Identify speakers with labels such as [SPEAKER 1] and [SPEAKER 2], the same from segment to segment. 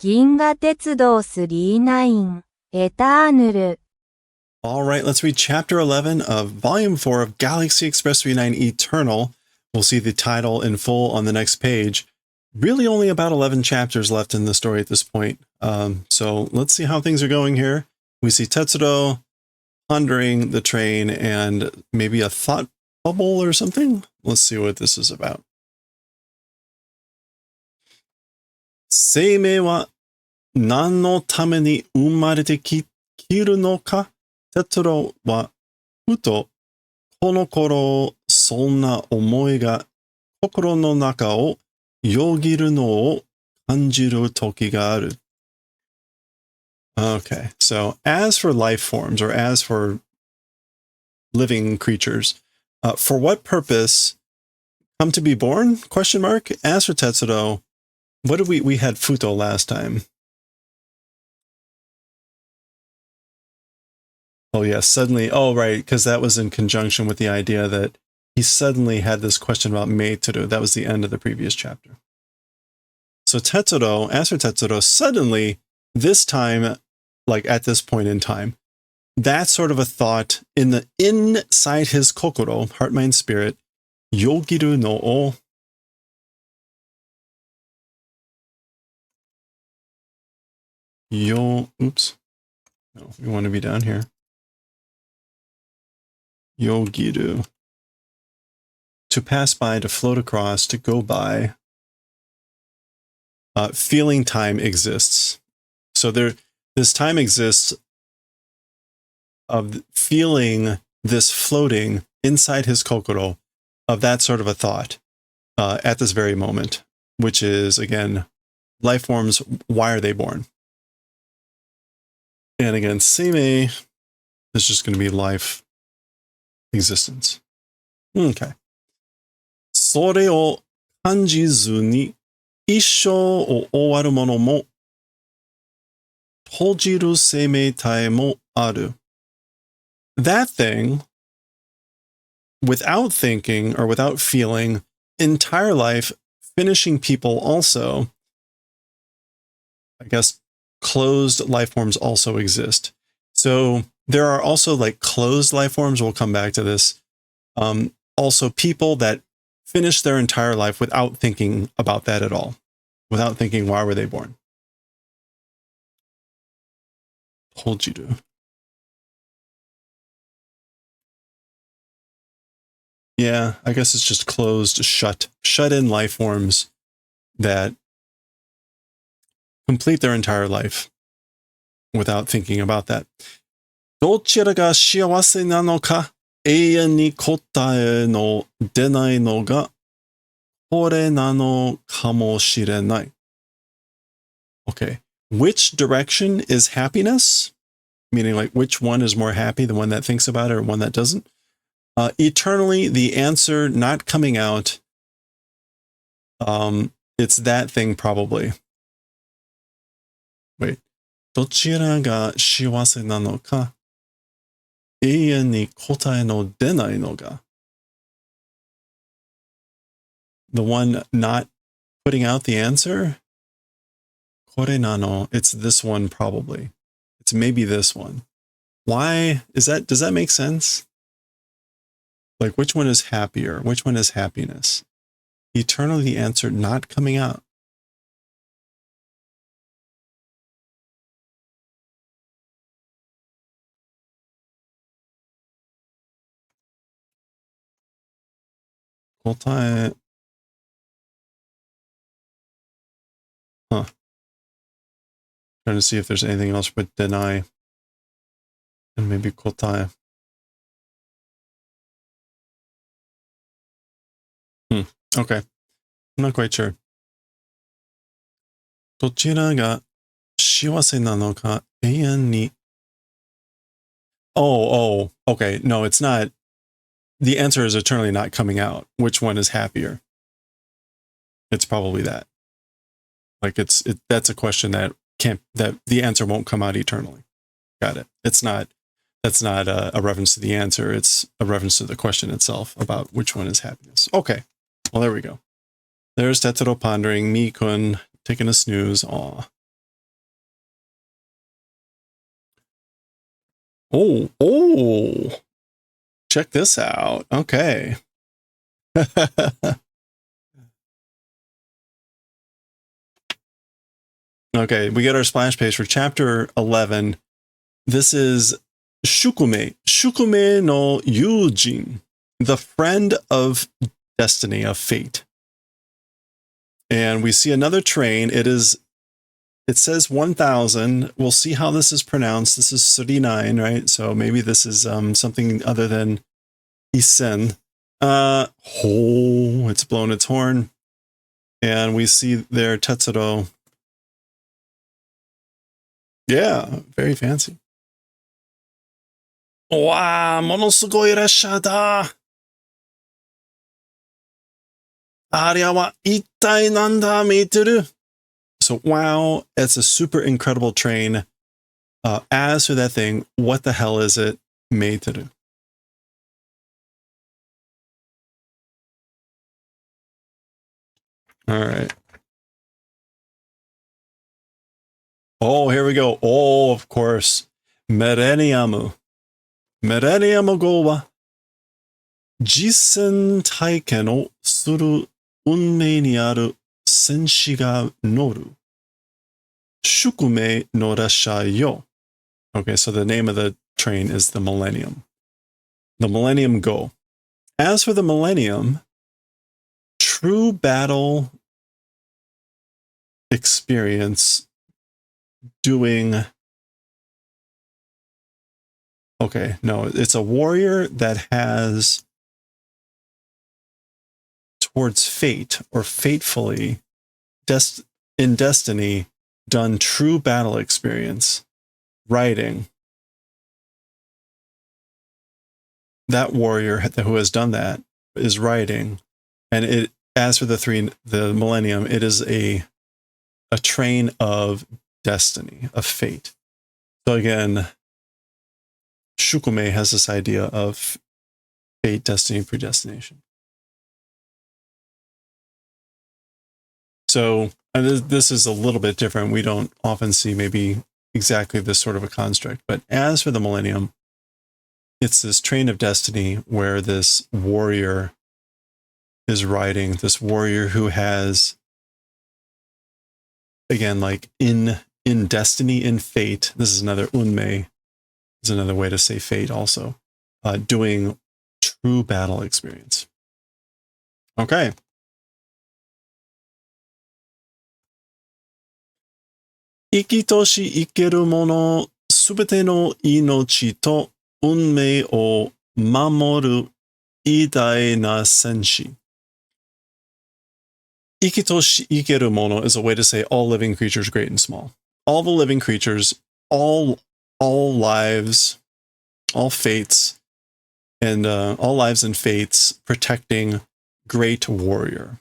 [SPEAKER 1] 銀河鉄道39エターヌル
[SPEAKER 2] All right, let's read Chapter 11 of Volume 4 of Galaxy Express 39 Eternal. We'll see the title in full on the next page. Really only about 11 chapters left in the story at this point. So let's see how things are going here. We see Tetsuro pondering the train and maybe a thought bubble or something. Let's see what this is about. 生命は何のために生まれてきるのか哲郎はふとこの頃そんな思いが心の中をよぎるのを感じる時がある. Okay, so as for life forms, or as for living creatures, for what purpose come to be born? Question mark. As for Tetsuro, what did we had Futo last time? Oh, yeah, suddenly. Oh, right, because that was in conjunction with the idea that he suddenly had this question about Meituru. That was the end of the previous chapter. So Tetsuro, as for Tetsuro, suddenly, this time, like at this point in time, that sort of a thought inside his kokoro, heart, mind, spirit, yogiru no o. Oops. No, we want to be down here. Yogiru. To pass by, to float across, to go by. Feeling time exists. So this time exists of feeling this floating inside his kokoro of that sort of a thought at this very moment, which is, again, life forms, why are they born? And again, seimei is just going to be life, existence. Okay. それを感じずに一生を終わるものも閉じる生命体もある. That thing, without thinking or without feeling, entire life, finishing people also, I guess closed life forms also exist. So there are also like closed life forms, we'll come back to this. Also people that finish their entire life without thinking about that at all. Without thinking, why were they born? Hojiru. Yeah, I guess it's just closed, shut-in life forms that complete their entire life without thinking about that. どちらが幸せなのか永遠に答えの出ないのがこれなのかもしれない. Okay. Which direction is happiness? Meaning like which one is more happy, the one that thinks about it or one that doesn't? Eternally, the answer not coming out, it's that thing probably. Wait. どちらが幸せなのか永遠に答えの出ないのが. The one not putting out the answer? これなの, it's this one probably. It's maybe this one. Why? Does that make sense? Like which one is happier? Which one is happiness? Eternally the answer not coming out. Trying to see if there's anything else but deny. And maybe kotae. Okay. I'm not quite sure. どちらが幸せなのか永遠に. Oh, okay. No, it's not. The answer is eternally not coming out. Which one is happier? It's probably that. Like that's a question that the answer won't come out eternally. Got it. That's not a reference to the answer. It's a reference to the question itself about which one is happiness. Okay. Well, there we go. There's Tetsuro pondering, Mi-kun taking a snooze. Aw. Oh. Check this out. Okay. Okay, we get our splash page for chapter 11. This is Shukume no Yujin, the friend of destiny, of fate. And we see another train. It says 1000. We'll see how this is pronounced. This is 39, right? So maybe this is something other than Isen. It's blown its horn. And we see there Tetsuro. Yeah, very fancy. わあ、ものすごい列車だ。あれは一体なんだ、見てる? So, wow, it's a super incredible train. As for that thing, what the hell is it? 見てる. All right. Oh, here we go. Oh, of course. Millennium. Millennium号は実践体験をする運命にある戦士が乗る宿命の列車よ. Okay, so the name of the train is the Millennium. The Millennium Go. As for the Millennium, true battle experience doing... Okay, no, it's a warrior that has towards fate or fatefully in destiny done true battle experience riding. That warrior who has done that is riding, and it, as for the Millennium, it is a train of destiny, of fate. So again, Shukume has this idea of fate, destiny, predestination. So this is a little bit different. We don't often see maybe exactly this sort of a construct. But as for the Millennium, it's this train of destiny where this warrior is riding, this warrior who has, again, like in destiny, in fate. This is another unmei. Is another way to say fate also. Doing true battle experience. Okay. 生きとし生けるものすべての命と運命を守る偉大な戦士. 生きとし生けるもの is a way to say all living creatures, great and small. All the living creatures, all lives, all fates, and all lives and fates protecting great warrior.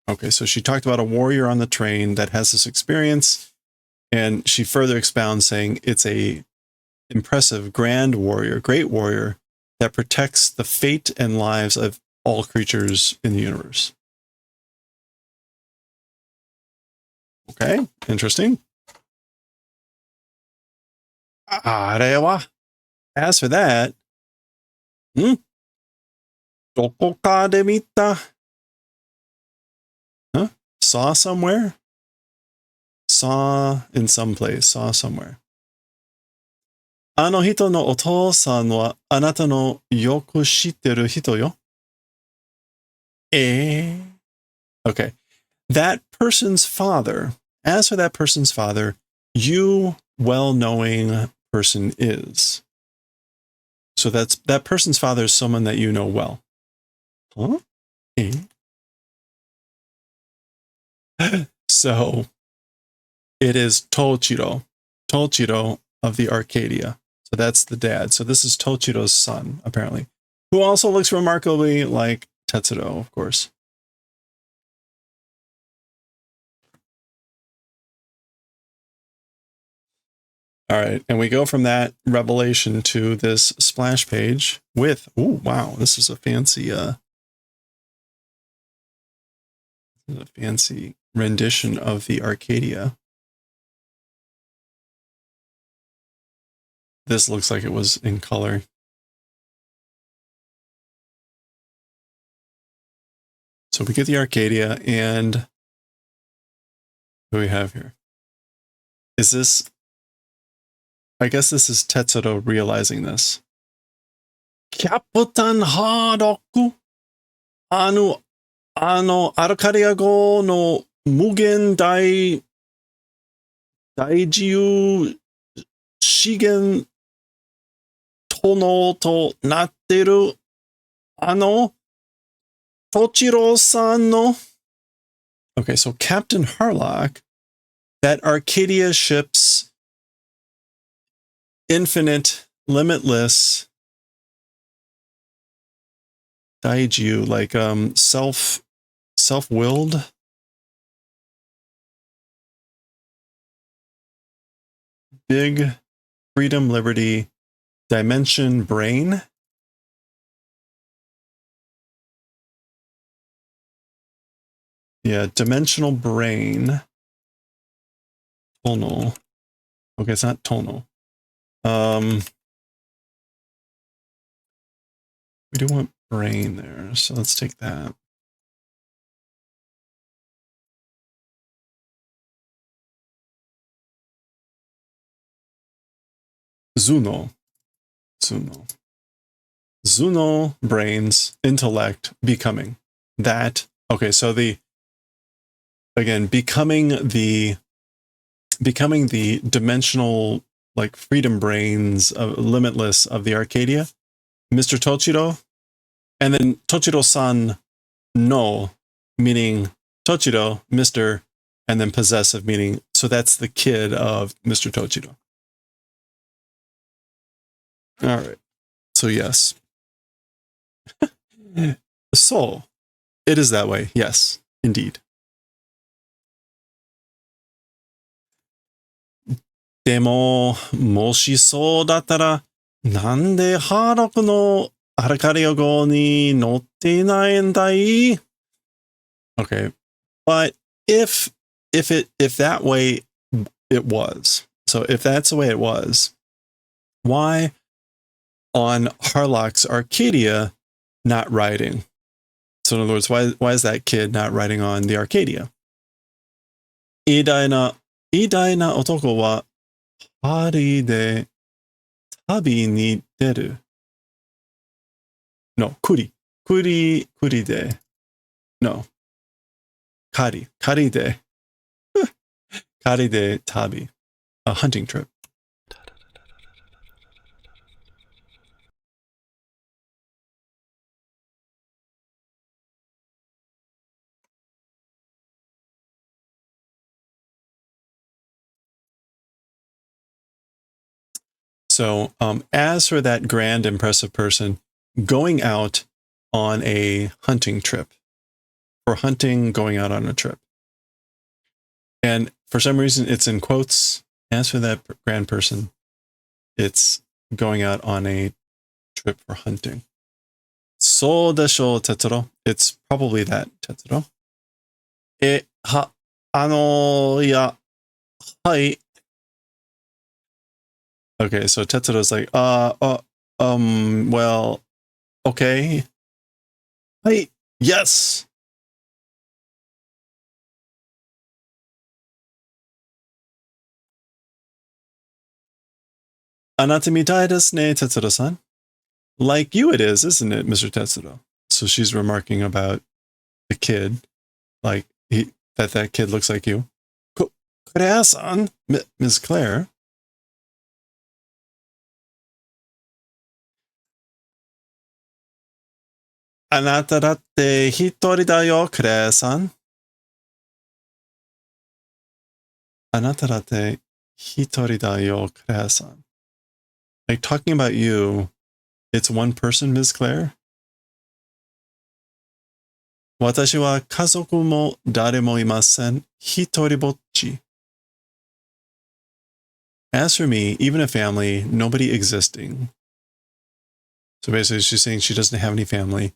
[SPEAKER 2] Okay, so she talked about a warrior on the train that has this experience, and she further expounds saying it's a impressive, grand warrior, great warrior that protects the fate and lives of all creatures in the universe. Okay, interesting. あれは As for that, どこかで見た? Huh? Saw somewhere? Saw in some place. Saw somewhere. あの人のお父さんはあなたのよく知ってる人よ. Okay. That person's father. As for that person's father, you well-knowing person is. So that person's father is someone that you know well. Huh? So it is Tochiro of the Arcadia. So that's the dad. So this is Tochiro's son, apparently, who also looks remarkably like Tetsuro, of course. All right, and we go from that revelation to this splash page with, oh wow, this is a fancy rendition of the Arcadia. this looks like it was in color. So we get the Arcadia, and what do we have here? Is this... I guess this is Tetsuro realizing this. Captain Hardoku, Arcadia go no Mugen Daijyu Shigen Tono to natteru Tochiro-san no... Okay, so Captain Harlock, that Arcadia ship's infinite, limitless Daijyu, like self-willed, big, freedom, liberty, dimension, brain. Yeah, dimensional brain. Tonal. Okay, it's not tonal. We do want brain there, so let's take that. Zuno, brains, intellect, becoming. That, okay, so becoming the dimensional, like, freedom brains of limitless of the Arcadia, Mr. Tochiro, and then Tochiro-san no, meaning Tochiro, Mr., and then possessive, meaning, so that's the kid of Mr. Tochiro. All right. So yes. So, it is that way. Yes, indeed. でも、もしそうだったら、なんでハーロックのアルカリア号に乗っていないんだい? Okay, but if that way it was, so if that's the way it was, why on Harlock's Arcadia not riding? So in other words, why is that kid not riding on the Arcadia? 偉大な男はパリで旅に出る。No, 栗で。No. 狩りで旅. A hunting trip. So, as for that grand, impressive person going out on a hunting trip, for hunting, going out on a trip. And for some reason, it's in quotes. As for that grand person, it's going out on a trip for hunting. So desho, Tetsuro. It's probably that, Tetsuro. Yeah, hi. Okay, so Tetsuro's like, well, okay. Hi, yes. Anata mitai desu ne, Tetsuro-san. Like you it is, isn't it, Mr. Tetsuro? So she's remarking about the kid, like that kid looks like you. Claire-san, Ms. Claire. Anata datte hitori da yo, Claire-san. Anata datte hitori da yo, Claire-san. Like talking about you, it's one person, Ms. Claire. 私は家族も誰もいません。一人ぼっち。As for me, even a family, nobody existing. So basically, she's saying she doesn't have any family.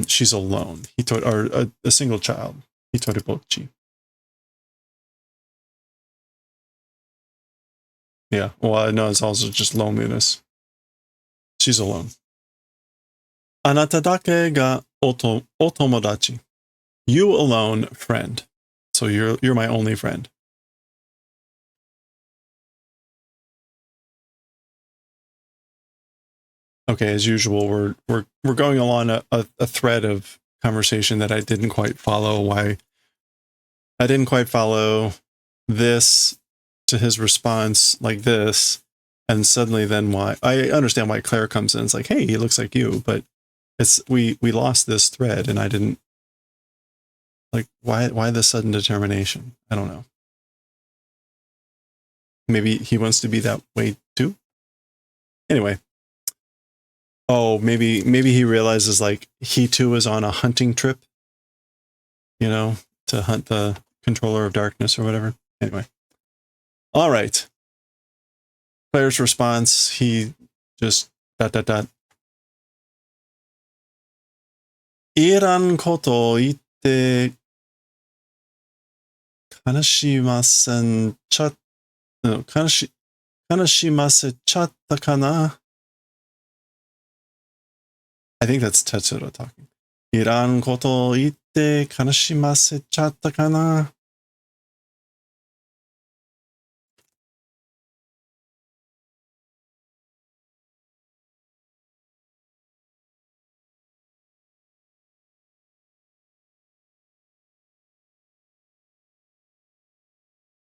[SPEAKER 2] She's alone. Or a single child. Hitori ぼっち. Yeah. Well, no, it's also just loneliness. She's alone. Anata dake ga otomodachi. You alone, friend. So you're my only friend. Okay, as usual, we're going along a thread of conversation that I didn't quite follow. Why I didn't quite follow this to his response like this, and suddenly then why I understand why Claire comes in. It's like, hey, he looks like you, but it's we lost this thread, and I didn't like why the sudden determination. I don't know. Maybe he wants to be that way too. Anyway. Oh, maybe he realizes like he too is on a hunting trip, you know, to hunt the controller of darkness or whatever. Anyway. All right. Claire's response, he just ...いらんことを言って悲しませんちゃ、悲しませちゃったかな? I think that's Tetsuro talking. いらんことを言って悲しませちゃったかな?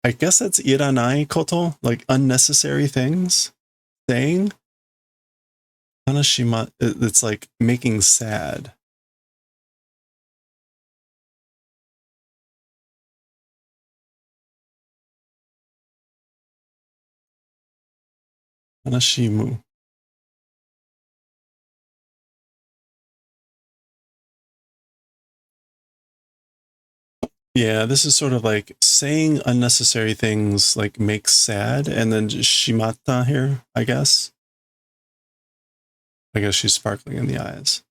[SPEAKER 2] I guess that's iranai koto, like unnecessary things. Saying Kanashima, it's like making sad. Kanashimu. Yeah, this is sort of like saying unnecessary things like makes sad, and then just shimata here, I guess. I guess she's sparkling in the eyes.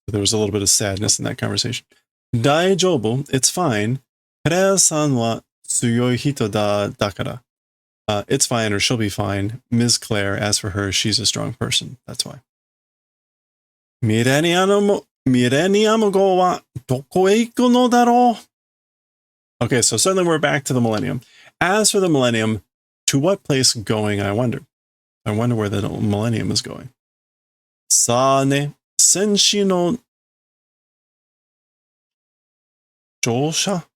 [SPEAKER 2] There was a little bit of sadness in that conversation. Daijobu, it's fine. Kareya-san wa tsuyoi hito da dakara. It's fine, or she'll be fine. Ms. Claire, as for her, she's a strong person. That's why. Millennium Go wa doko e iku no daro? Okay, so suddenly we're back to the Millennium. As for the Millennium, to what place going, I wonder. I wonder where the Millennium is going. Sa ne, senshi no jōsha?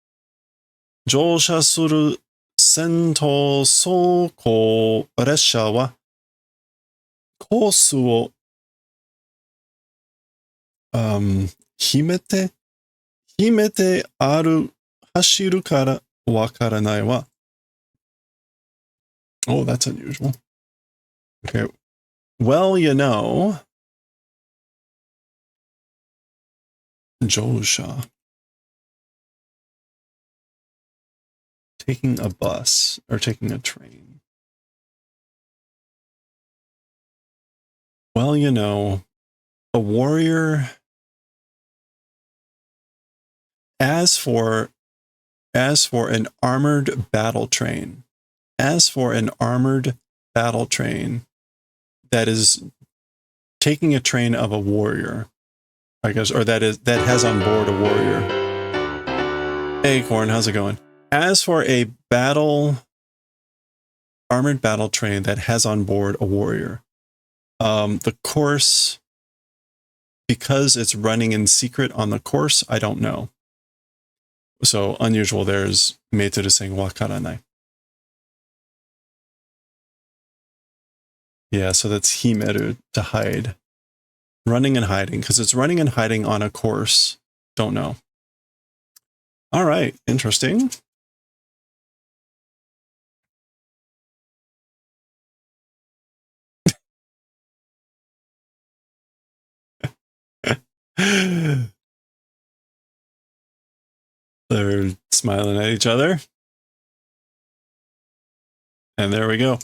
[SPEAKER 2] Jōsha suru sento sōkō resha wa kosu wo himete aru hashiru kara wakaranai wa. Oh, that's unusual. Okay. Well, you know, Jōsha. Taking a bus or taking a train. Well, you know, a warrior. As for an armored battle train, that is taking a train of a warrior, I guess, or that has on board a warrior. Hey, Corn, how's it going? As for a armored battle train that has on board a warrior, the course, because it's running in secret on the course, I don't know. So unusual. There's Meitoru saying wakaranai. Yeah, so that's himeru, to hide. Running and hiding, because it's running and hiding on a course. Don't know. All right, interesting. They're smiling at each other. And there we go.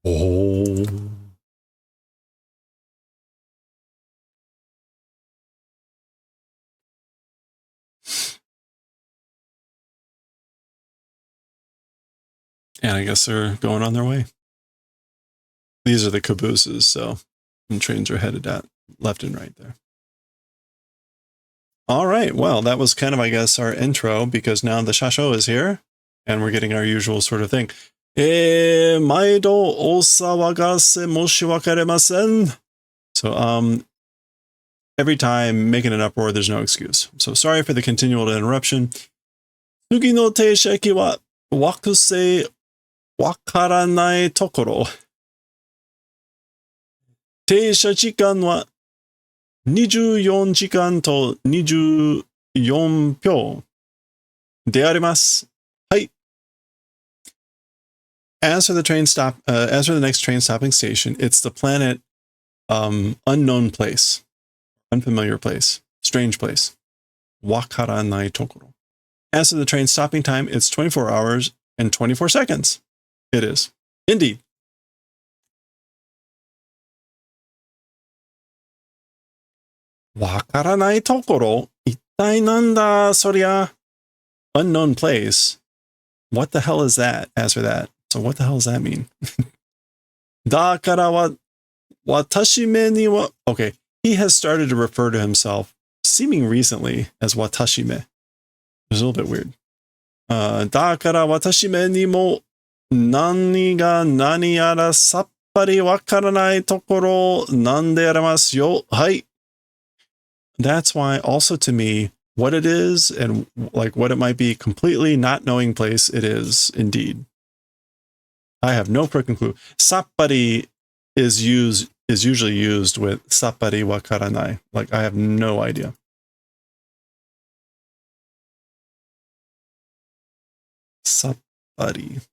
[SPEAKER 2] Oh. And I guess they're going on their way. These are the cabooses, so and trains are headed at left and right there. All right, well, that was kind of, I guess, our intro, because now the shasho is here, and we're getting our usual sort of thing. Maido osawagase moshi wakaremasen. So, every time making an uproar, there's no excuse. So sorry for the continual interruption. Tsugi no teisheki wa wakusei wakaranai tokoro. Teisha jikan wa 24時間と24秒であります。はい。As for the next train stopping station, it's the planet unknown place, unfamiliar place, strange place. Wakaranai tokoro. As for the train stopping time, it's 24 hours and 24 seconds. It is. Indeed. Wakaranai tokoro? Ittai nanda soria? Unknown place. What the hell is that? As for that. So what the hell does that mean? Dakara wa watashi me ni wa... Okay. He has started to refer to himself, seeming recently, as watashi me. It's a little bit weird. Dakara watashi me ni mo nani ga nani yara sappari wakaranai tokoro nande aramasu yo. Hai. That's why also to me, what it is and like what it might be, completely not knowing place it is indeed. I have no freaking clue. Sappari is usually used with sappari wakaranai. Like I have no idea. Sappari.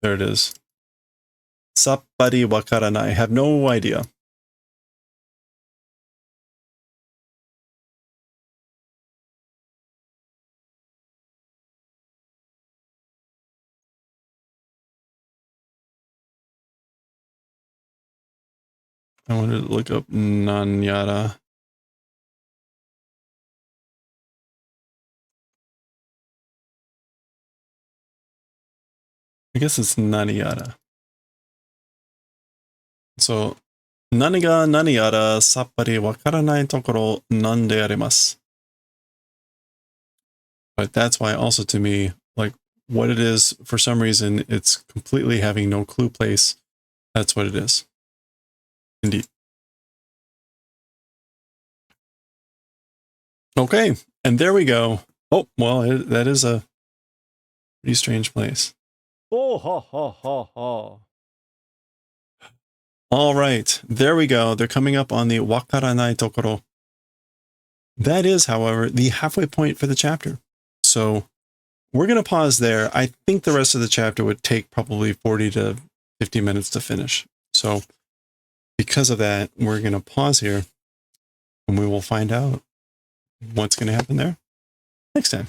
[SPEAKER 2] There it is. Sappari wakaranai. I have no idea. I wanted to look up Nanyara. I guess it's Naniyara. So, nani ga naniyara sappari wakaranai tokoro nande arimasu. But that's why also to me, like what it is, for some reason, it's completely having no clue place. That's what it is. Indeed. Okay, and there we go. Oh, well, that is a pretty strange place.
[SPEAKER 3] Oh, ha, ha, ha, ha.
[SPEAKER 2] All right, there we go. They're coming up on the wakaranai tokoro. That is, however, the halfway point for the chapter. So we're going to pause there. I think the rest of the chapter would take probably 40 to 50 minutes to finish. So because of that, we're going to pause here and we will find out what's going to happen there next time.